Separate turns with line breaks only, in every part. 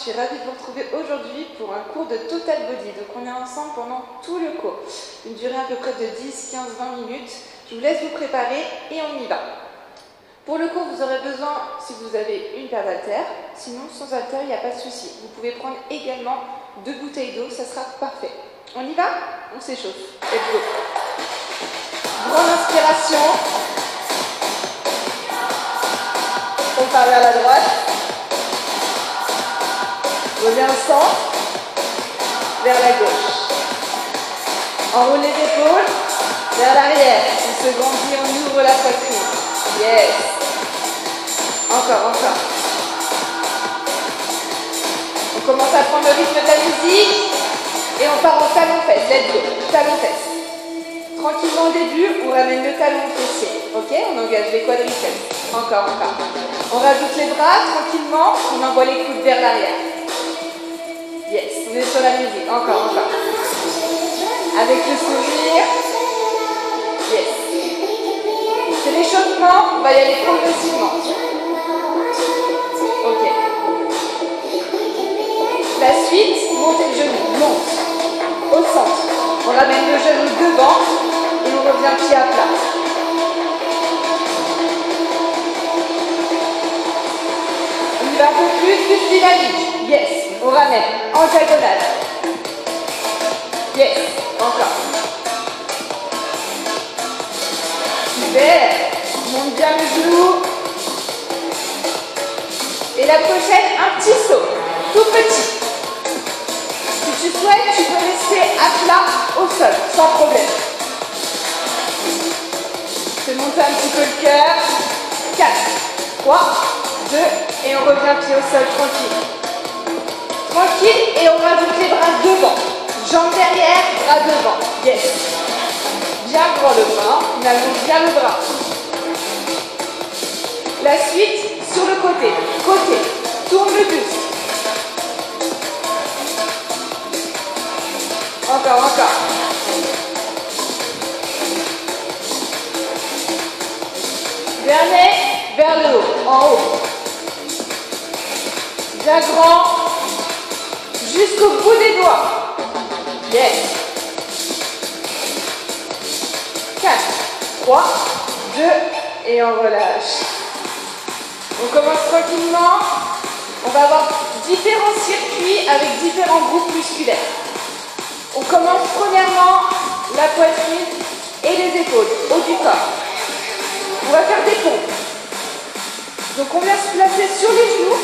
je suis ravie de vous retrouver aujourd'hui pour un cours de Total Body. Donc on est ensemble pendant tout le cours, une durée à peu près de 10, 15, 20 minutes. Je vous laisse vous préparer et on y va. Pour le cours, vous aurez besoin, si vous avez une paire d'haltères, sinon sans haltères, il n'y a pas de souci. Vous pouvez prendre également 2 bouteilles d'eau, ça sera parfait. On y va? On s'échauffe. Let's go. Grande inspiration. On part vers la droite. Reviens au centre. Vers la gauche. Enroule les épaules. Vers l'arrière. On se grandit, on ouvre la poitrine. Yes. Encore, encore. On commence à prendre le rythme de la musique. Et on part en talon-fesse. Let's go. Talon-fesse. Tranquillement au début, on ramène le talon au fessier. Ok? On engage les quadriceps. Encore, encore. On rajoute les bras tranquillement. On envoie les coudes vers l'arrière. Yes. On est sur la musique. Encore, encore. Avec le sourire. Yes. C'est l'échauffement. On va y aller progressivement. Ok. La suite, montez le genou. Monte. Au centre. On ramène le genou devant et on revient pied à plat. On y va un peu plus dynamique. Yes. On ramène en diagonale. Yes. Encore. Super. Monte bien le genou. Et la prochaine, un petit saut. Tout petit. Si tu souhaites, tu peux rester à plat au sol, sans problème. Fais monter un petit peu le cœur. 4, 3, 2, et on revient pied au sol, tranquille. Tranquille, et on rajoute les bras devant. Jambes derrière, bras devant. Yes. Bien grand le bras, on allonge bien le bras. La suite, sur le côté. Côté, tourne le buste. Encore, encore. Dernier, vers le haut, en haut. Bien grand, jusqu'au bout des doigts. Yes. 4, 3, 2, et on relâche. On commence tranquillement. On va avoir différents circuits avec différents groupes musculaires. On commence premièrement la poitrine et les épaules, haut du corps. On va faire des pompes. Donc on vient se placer sur les genoux.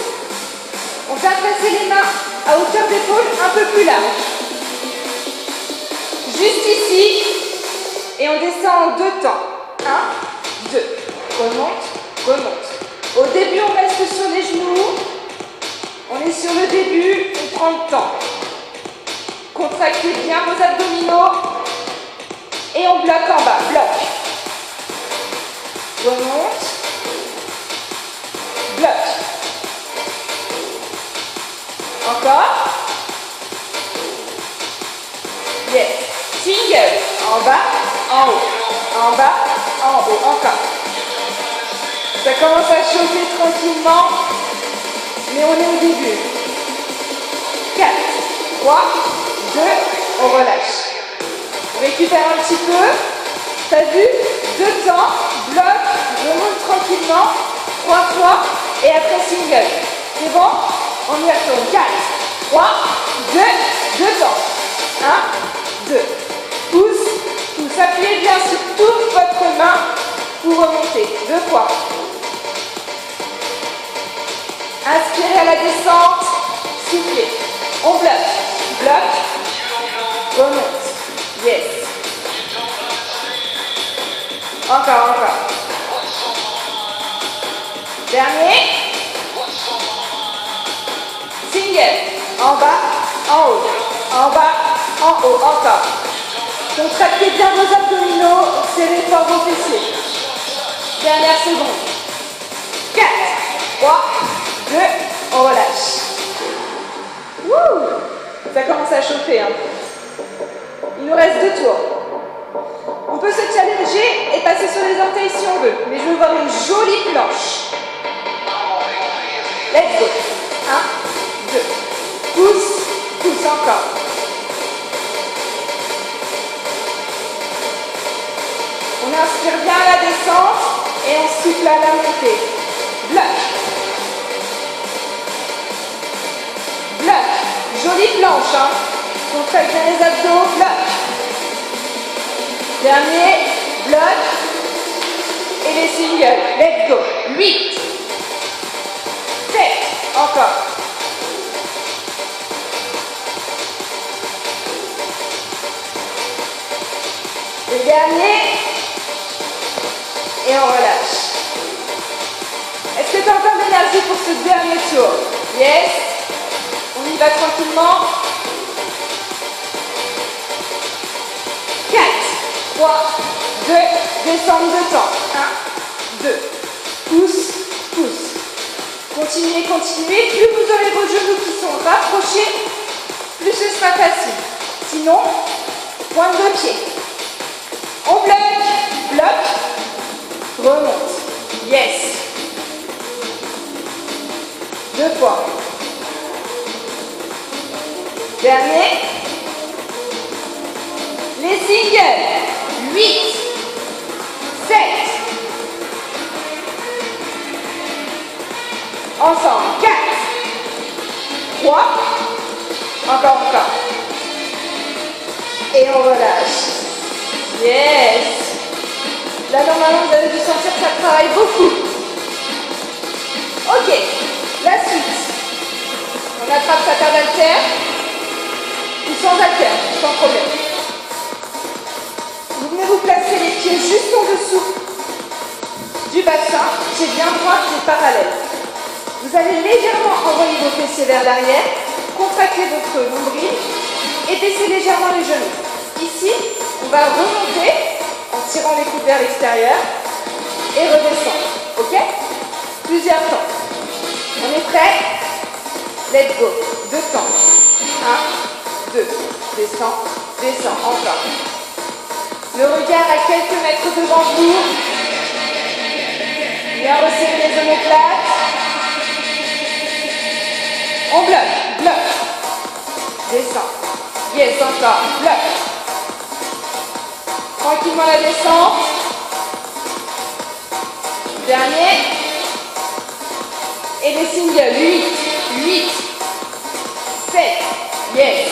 On vient placer les mains à hauteur d'épaule un peu plus large. Juste ici. Et on descend en 2 temps. 1, 2. Remonte, remonte. Au début, on reste sur les genoux. On est sur le début, on prend le temps. Contractez bien vos abdominaux. Et on bloque en bas. Bloc. Remonte. Bloc. Encore. Yes. Single. En bas, en haut. En bas, en haut. Encore. Ça commence à chauffer tranquillement. Mais on est au début. 4, 3, 2, on relâche. On récupère un petit peu. T'as vu? 2 temps, bloc, remonte tranquillement, 3 fois, et après single. C'est bon? On y retourne. 4, 3, 2, 2 temps. 1, 2. Pousse, pousse. Appuyez bien sur toute votre main pour remonter. 2 fois. Inspirez à la descente, soufflez. On bloque. Bloc, remonte. Yes. Encore, encore. Dernier. Single. En bas, en haut. En bas, en haut. Encore. Contractez bien vos abdominaux. Serrez fort vos fessiers. Dernière seconde. 4, 3, 2, on relâche. Wouh! Ça commence à chauffer. Hein. Il nous reste 2 tours. On peut se challenger et passer sur les orteils si on veut. Mais je veux voir une jolie planche. Let's go. 1, 2. encore. On inspire bien à la descente et on souffle à la montée. Bloc. Bloc. Jolie planche, hein. Contracte bien les abdos. Bloc. Dernier. Bloc. Et les singles. Let's go. 8. 7. Encore. Le dernier. Et on relâche. Est-ce que tu as encore de l'énergie pour ce dernier tour? Yes. On y va tranquillement. 4, 3, 2, descendre de temps. 1, 2. Pousse, pousse. Continuez, continuez. Plus vous aurez vos genoux qui sont rapprochés, plus ce sera facile. Sinon, pointe de pied. On bloque, bloque, remonte. Yes. 2 fois. Dernier. Les singles. 8, 7. Ensemble. 4, 3. Encore. Et on relâche. Yes. Là, normalement, vous avez dû sentir que ça travaille beaucoup. Ok. La suite. On attrape sa table haltère. Ou sans haltère, sans problème. Vous venez vous placer les pieds juste en dessous du bassin. J'ai bien droit qui est parallèle. Vous allez légèrement envoyer vos fessiers vers l'arrière, contracter votre nombril et baisser légèrement les genoux. Ici, on va remonter en tirant les coudes vers l'extérieur et redescendre. Ok? Plusieurs temps. On est prêt? Let's go. 2 temps. 1, 2. Descends, descends. Encore. Le regard à quelques mètres devant vous. Bien resserrer les omoplates. On bloque. Descends. Yes, encore. Bloque. Tranquillement la descente. Dernier. Et les singles. 8, 7. Yes.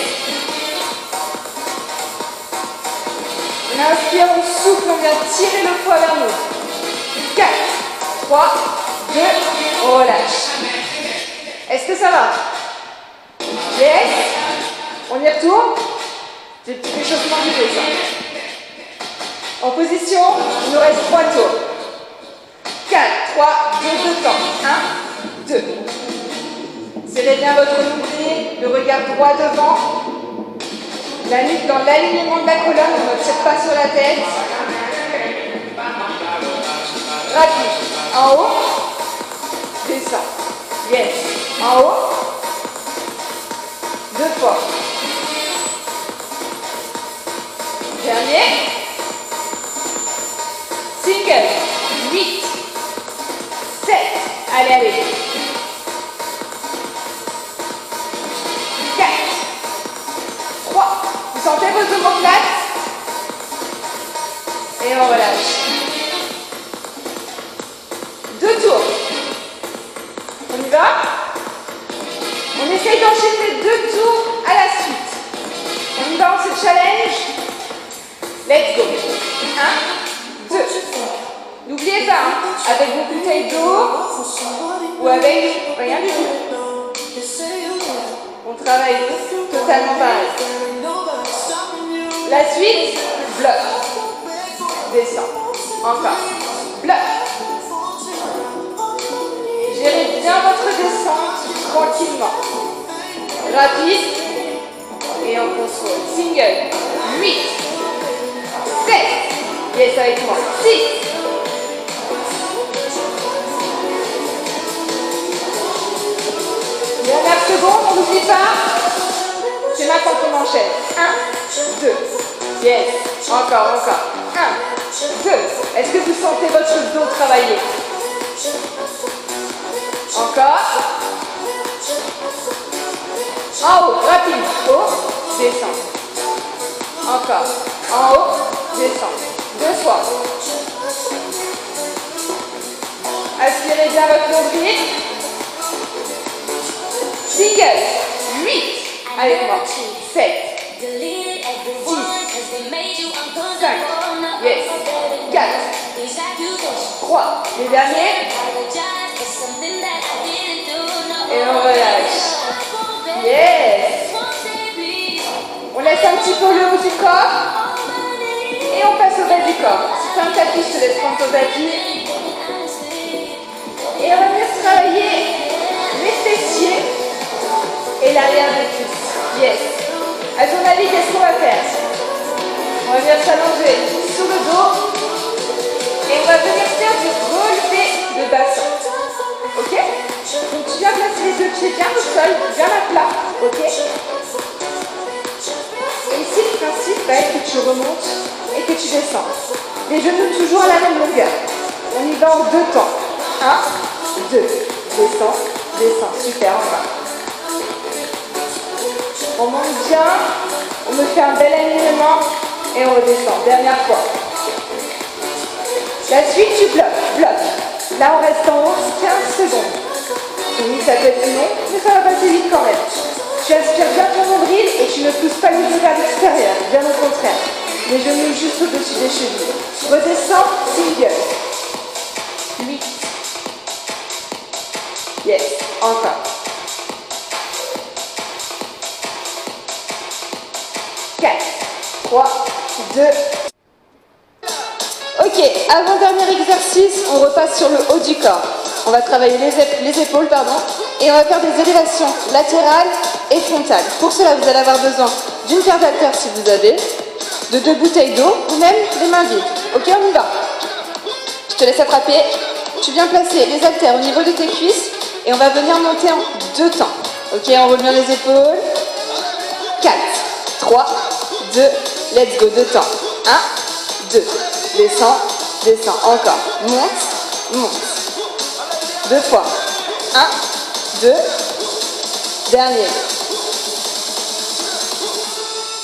On inspire, on souffle, on vient tirer le poids vers nous. 4, 3, 2, on relâche. Est-ce que ça va? Yes. On y retourne. Des petits échauffements du dos, ça. En position, il nous reste 3 tours. 4, 3, 2 temps. 1, 2. Serrez bien votre nombril, le regard droit devant. La nuque dans l'alignement de la colonne, on ne tire pas sur la tête. Rapide. En haut. Descend. Yes. En haut. 2 fois. Dernier. Single. 8, 7. Allez. 4, 3. Vous sentez vos omoplates? Et on relâche. 2 tours. On y va? On essaye d'enchaîner 2 tours à la suite. On y va, on se challenge. Let's go. 1, 2. N'oubliez pas, hein, avec vos bouteilles d'eau ou avec rien du tout. On travaille totalement pareil. La suite, bloc. Descend. Encore. Bloc. Gérez bien votre descente tranquillement. Rapide. Et on contrôle. Single. 8, 7. Yes, avec moi. 6. Dernière seconde, on n'oublie pas. C'est maintenant qu'on enchaîne. 1, 2. Yes. Encore. 1, 2. Est-ce que vous sentez votre dos travailler? Encore. En haut, rapide. Haut, descend. Encore. En haut, descend. 2 fois. Aspirez bien votre nombril. Single. 8. Avec moi. 7. 6. 5. Yes. 4. 3. Les derniers. Et on relâche. Yes. On laisse un petit peu le haut du corps. Et on passe au bas du corps. Si c'est un tapis, je te laisse prendre ton tapis. Et on va venir travailler les fessiers et l'arrière des cuisses. Yes. À ton avis, qu'est-ce qu'on va faire? On va venir s'allonger sous le dos. Et on va venir faire du relevé de bassin. Ok? Donc tu viens placer les deux pieds bien au sol, bien à plat. Ok? Et ici, le principe va être que tu remontes et que tu descends. Les genoux toujours à la même longueur. On y va en 2 temps. 1, 2. Descends, descends. Super, on va. On monte bien. On me fait un bel alignement. Et on redescend. Dernière fois. La suite, tu bloques. Là, on reste en haut 15 secondes. Oui, ça peut être long, mais ça va passer vite quand même. Tu aspires bien ton nombril et tu ne pousses pas les yeux vers l'extérieur, bien au contraire. Les genoux juste au-dessus des chevilles. Redescends, single. 8. Yes, encore. 4, 3, 2. Ok, avant-dernier exercice, on repasse sur le haut du corps. On va travailler les épaules, et on va faire des élévations latérales et frontales. Pour cela, vous allez avoir besoin d'une paire d'haltères si vous avez, de 2 bouteilles d'eau ou même les mains vides. Ok, on y va. Je te laisse attraper. Tu viens placer les haltères au niveau de tes cuisses et on va venir monter en 2 temps. Ok, on remet les épaules. 4, 3, 2, let's go, 2 temps. 1, 2, descends, descends, encore. Monte, monte. 2 fois. 1, 2. Dernier.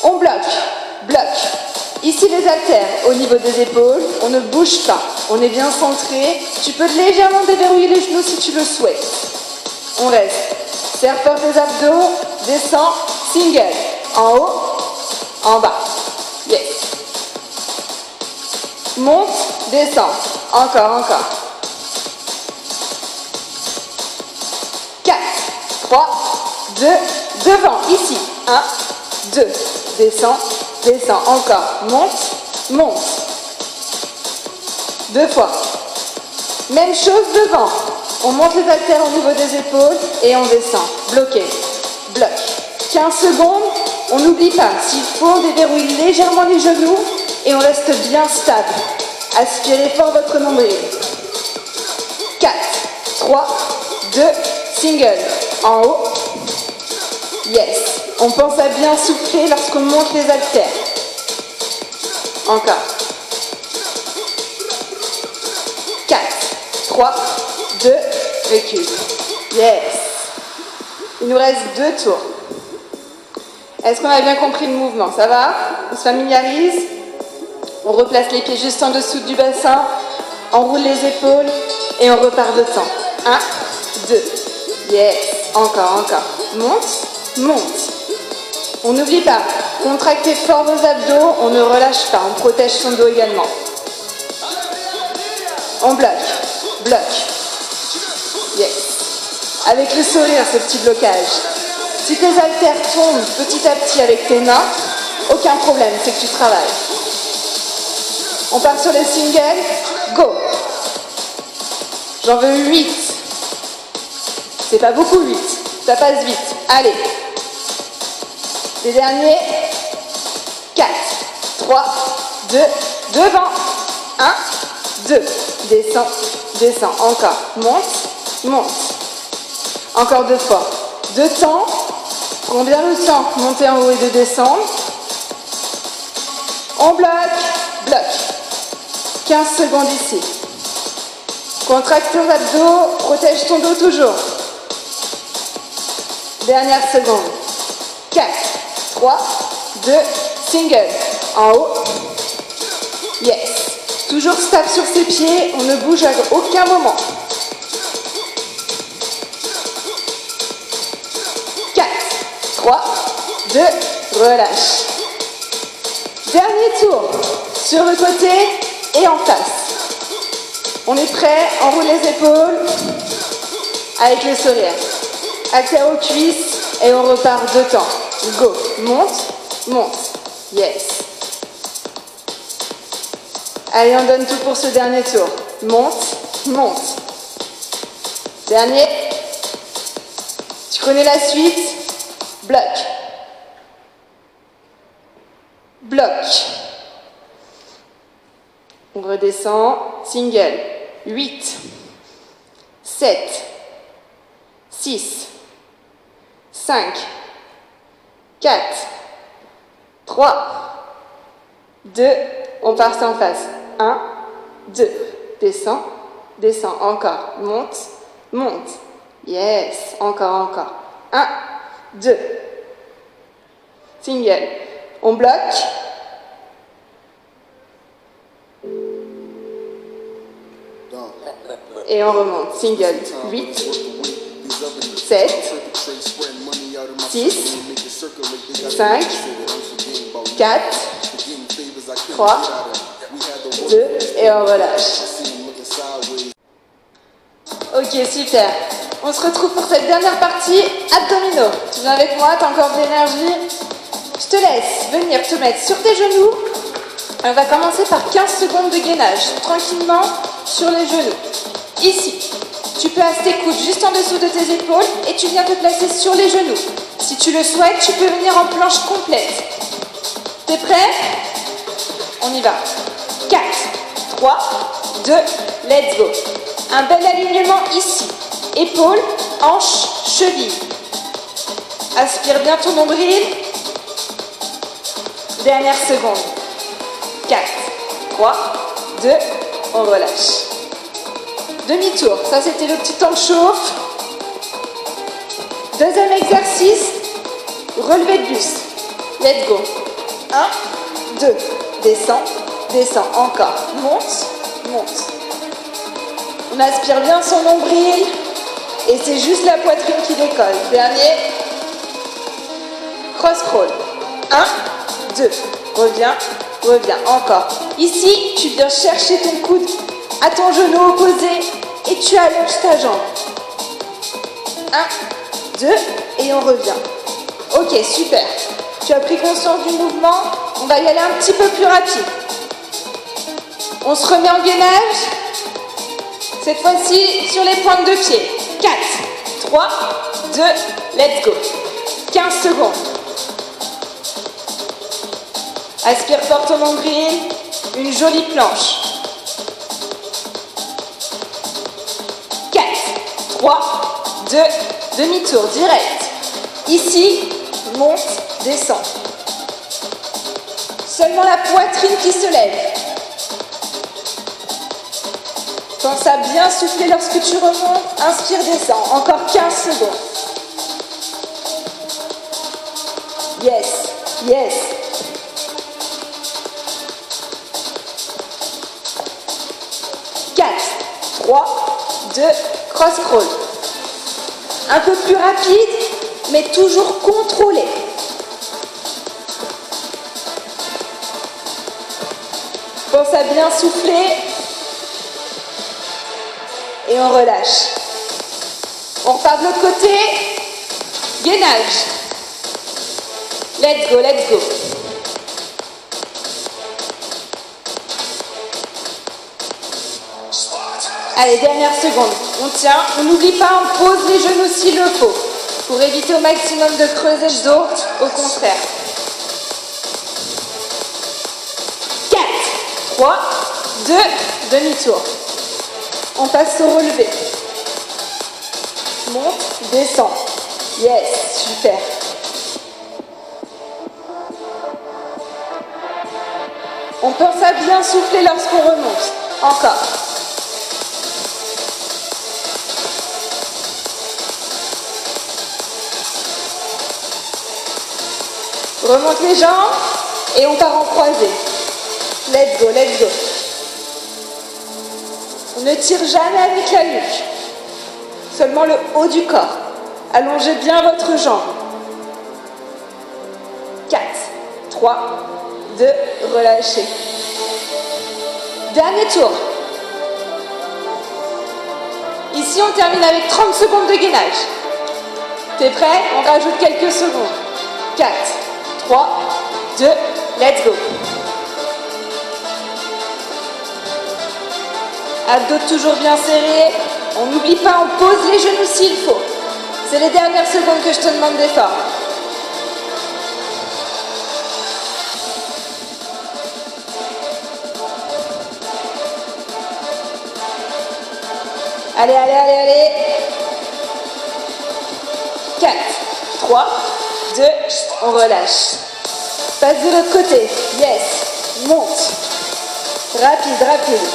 On bloque. Ici les haltères au niveau des épaules. On ne bouge pas. On est bien centré. Tu peux légèrement déverrouiller les genoux si tu le souhaites. On reste. Serre fort tes abdos. Descends. Single. En haut. En bas. Yes. Monte. Descends. Encore. 4, 3, 2, devant, ici. 1, 2, descends, encore. Monte. 2 fois. Même chose devant. On monte les haltères au niveau des épaules et on descend. Bloqué. Bloc. 15 secondes. On n'oublie pas. S'il faut, on déverrouille légèrement les genoux et on reste bien stable. Aspirez fort votre nombril. 4, 3, 2, single. En haut. Yes. On pense à bien souffler lorsqu'on monte les haltères. Encore. 4, 3, 2, recule. Yes. Il nous reste 2 tours. Est-ce qu'on a bien compris le mouvement? Ça va? On se familiarise? On replace les pieds juste en dessous du bassin. On roule les épaules et on repart de temps. 1, 2. Yes. Encore. Monte. On n'oublie pas, contractez fort vos abdos, on ne relâche pas, on protège son dos également. On bloque. Yes. Avec le sourire, ce petit blocage. Si tes haltères tombent petit à petit avec tes mains, aucun problème, c'est que tu travailles. On part sur les singles. Go. J'en veux 8. C'est pas beaucoup 8. Ça passe vite. Allez. Les derniers. 4, 3, 2, devant. 1, 2. Descends. Encore. Monte. Encore 2 fois. 2 temps. Prends bien le temps. Monter en haut et de descendre. On bloque. 15 secondes ici. Contracte tes abdos. Protège ton dos toujours. Dernière seconde. 4, 3, 2, single. En haut. Yes. Toujours stable sur ses pieds, on ne bouge à aucun moment. 4, 3, 2, relâche. Dernier tour, sur le côté et en face. On est prêt, on roule les épaules avec le sourire. Accès aux cuisses et on repart 2 temps. Go, monte, monte. Yes. Allez, on donne tout pour ce dernier tour. Monte, monte. Dernier. Tu connais la suite. Bloc. Bloc. On redescend. Single. 8, 7, 6, 5, 4, 3, 2, on part en face. 1, 2, descends, descends, encore, monte, monte. Yes, encore, encore. 1, 2. Single. On bloque. Et on remonte. Single. 8, 7, 6, 5, 4, 3, 2, et on relâche. Ok, super. On se retrouve pour cette dernière partie abdominaux. Tu viens avec moi, tu as encore de l'énergie. Je te laisse venir te mettre sur tes genoux. On va commencer par 15 secondes de gainage, tranquillement sur les genoux. Ici, tu places tes coudes juste en dessous de tes épaules et tu viens te placer sur les genoux. Si tu le souhaites, tu peux venir en planche complète. T'es prêt? On y va. 4, 3, 2, let's go. Un bel alignement ici. Épaules, hanches, chevilles. Aspire bien ton nombril. Dernière seconde. 4, 3, 2, on relâche. Demi-tour, ça c'était le petit temps de chauffe. Deuxième exercice, relevé de buste. Let's go. 1, 2, descends, descends, encore. Monte, monte. On aspire bien son nombril et c'est juste la poitrine qui décolle. Dernier, cross-crawl. 1, 2, reviens, reviens, encore. Ici, tu viens chercher ton coude à ton genou opposé et tu allonges ta jambe. 1, 2 et on revient. Ok, super. Tu as pris conscience du mouvement. On va y aller un petit peu plus rapide. On se remet en gainage. Cette fois-ci sur les pointes de pied. 4, 3, 2, let's go. 15 secondes. Aspire fort ton nombril. Une jolie planche. 4, 3, 2, demi-tour, direct. Ici, monte, descend. Seulement la poitrine qui se lève. Pense à bien souffler lorsque tu remontes. Inspire, descends. Encore 15 secondes. Yes, yes. 4, 3, 2, cross-crawl. Un peu plus rapide, mais toujours contrôlé. Pense à bien souffler. Et on relâche. On repart de l'autre côté. Gainage. Let's go, let's go. Allez, dernière seconde. On tient, on n'oublie pas, on pose les genoux s'il le faut. Pour éviter au maximum de creuser le dos, au contraire. 4, 3, 2, demi-tour. On passe au relevé. Monte, descend. Yes, super. On pense à bien souffler lorsqu'on remonte. Encore. Remonte les jambes et on part en croisée. Let's go, let's go. On ne tire jamais avec la nuque. Seulement le haut du corps. Allongez bien votre jambe. 4, 3, 2, relâchez. Dernier tour. Ici, on termine avec 30 secondes de gainage. T'es prêt? On rajoute quelques secondes. 4, 3, 2, let's go. Abdos toujours bien serrés. On n'oublie pas, on pose les genoux s'il faut. C'est les dernières secondes que je te demande d'effort. Allez, allez, allez, allez. 4, 3, 2, on relâche. Passe de l'autre côté. Yes. Monte. Rapide, rapide.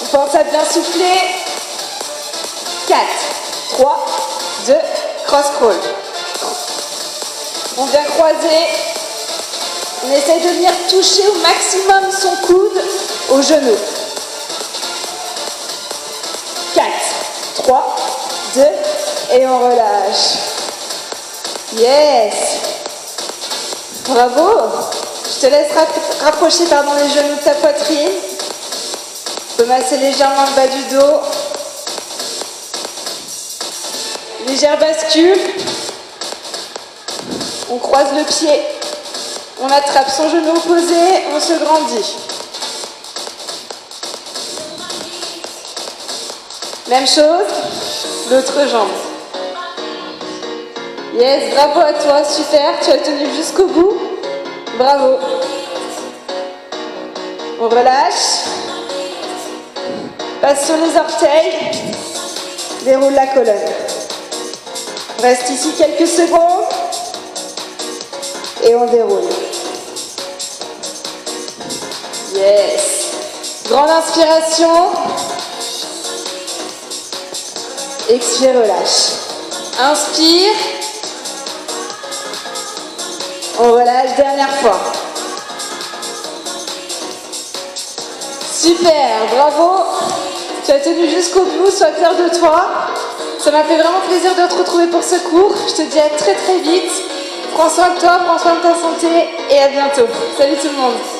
On pense à bien souffler. 4, 3, 2, cross crawl. On vient croiser. On essaye de venir toucher au maximum son coude au genou. 4, 3, 2, et on relâche. Yes. Bravo. Je te laisse rapprocher les genoux de ta poitrine. Tu peux masser légèrement le bas du dos. Légère bascule. On croise le pied. On attrape son genou opposé. On se grandit. Même chose. L'autre jambe. Yes, bravo à toi. Super. Tu as tenu jusqu'au bout. Bravo. On relâche. Passe sur les orteils. Déroule la colonne. Reste ici quelques secondes. Et on déroule. Yes. Grande inspiration. Expire, relâche. Inspire. On relâche, dernière fois. Super, bravo. Tu as tenu jusqu'au bout, sois fier de toi. Ça m'a fait vraiment plaisir de te retrouver pour ce cours. Je te dis à très très vite. Prends soin de toi, prends soin de ta santé et à bientôt. Salut tout le monde.